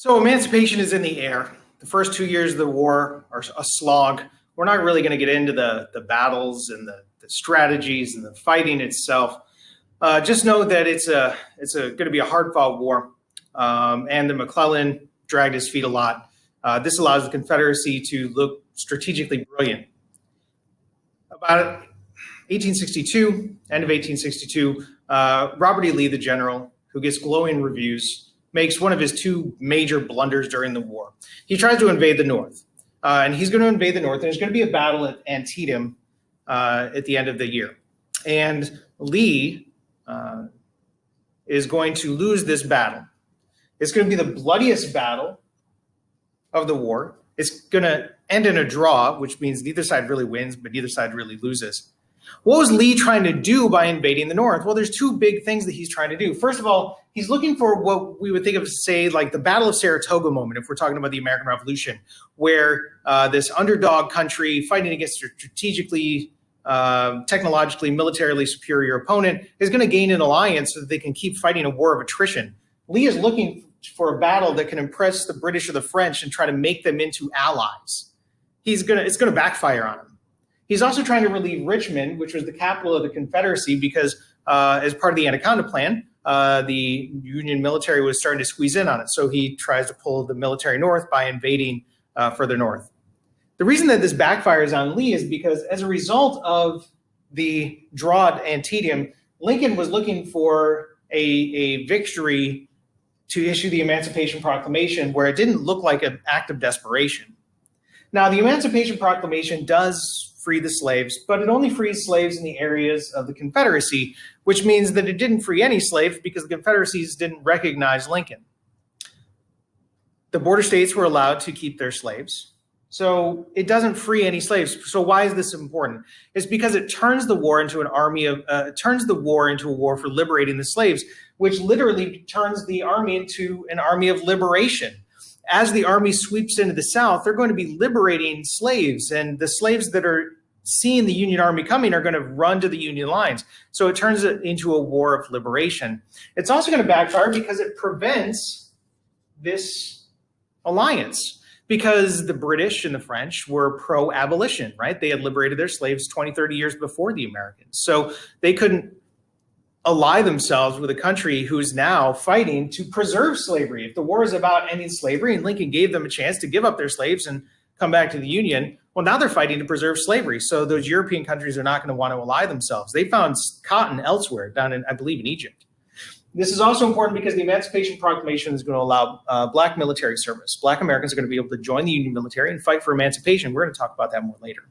So emancipation is in the air. The first 2 years of the war are a slog. We're not really going to get into the battles and the strategies and the fighting itself. Just know that it's going to be a hard-fought war, and that McClellan dragged his feet a lot. This allows the Confederacy to look strategically brilliant. About 1862, end of 1862, Robert E. Lee, the general, who gets glowing reviews, makes one of his two major blunders during the war. He tries to invade the North, and he's going to invade the North, and there's going to be a battle at Antietam at the end of the year. And Lee is going to lose this battle. It's going to be the bloodiest battle of the war. It's going to end in a draw, which means neither side really wins, but neither side really loses. What was Lee trying to do by invading the North? Well, there's two big things that he's trying to do. First of all, he's looking for what we would think of, say, like the Battle of Saratoga moment, if we're talking about the American Revolution, where this underdog country fighting against a strategically, technologically, militarily superior opponent is going to gain an alliance so that they can keep fighting a war of attrition. Lee is looking for a battle that can impress the British or the French and try to make them into allies. It's going to backfire on him. He's also trying to relieve Richmond, which was the capital of the Confederacy, because as part of the Anaconda Plan, the Union military was starting to squeeze in on it. So he tries to pull the military north by invading further north. The reason that this backfires on Lee is because as a result of the draw at Antietam, Lincoln was looking for a victory to issue the Emancipation Proclamation where it didn't look like an act of desperation. Now, the Emancipation Proclamation does free the slaves, but it only frees slaves in the areas of the Confederacy, which means that it didn't free any slaves because the Confederacies didn't recognize Lincoln. The border states were allowed to keep their slaves, so it doesn't free any slaves. So why is this important? It's because it turns the war into a war for liberating the slaves, which literally turns the army into an army of liberation. As the army sweeps into the South, they're going to be liberating slaves, and the slaves that are seeing the Union Army coming are going to run to the Union lines. So it turns it into a war of liberation. It's also going to backfire because it prevents this alliance, because the British and the French were pro-abolition, right? They had liberated their slaves 20, 30 years before the Americans. So they couldn't ally themselves with a country who's now fighting to preserve slavery. If the war is about ending slavery and Lincoln gave them a chance to give up their slaves and come back to the Union, well, now they're fighting to preserve slavery. So those European countries are not going to want to ally themselves. They found cotton elsewhere, down in, I believe, in Egypt. This is also important because the Emancipation Proclamation is going to allow Black military service. Black Americans are going to be able to join the Union military and fight for emancipation. We're going to talk about that more later.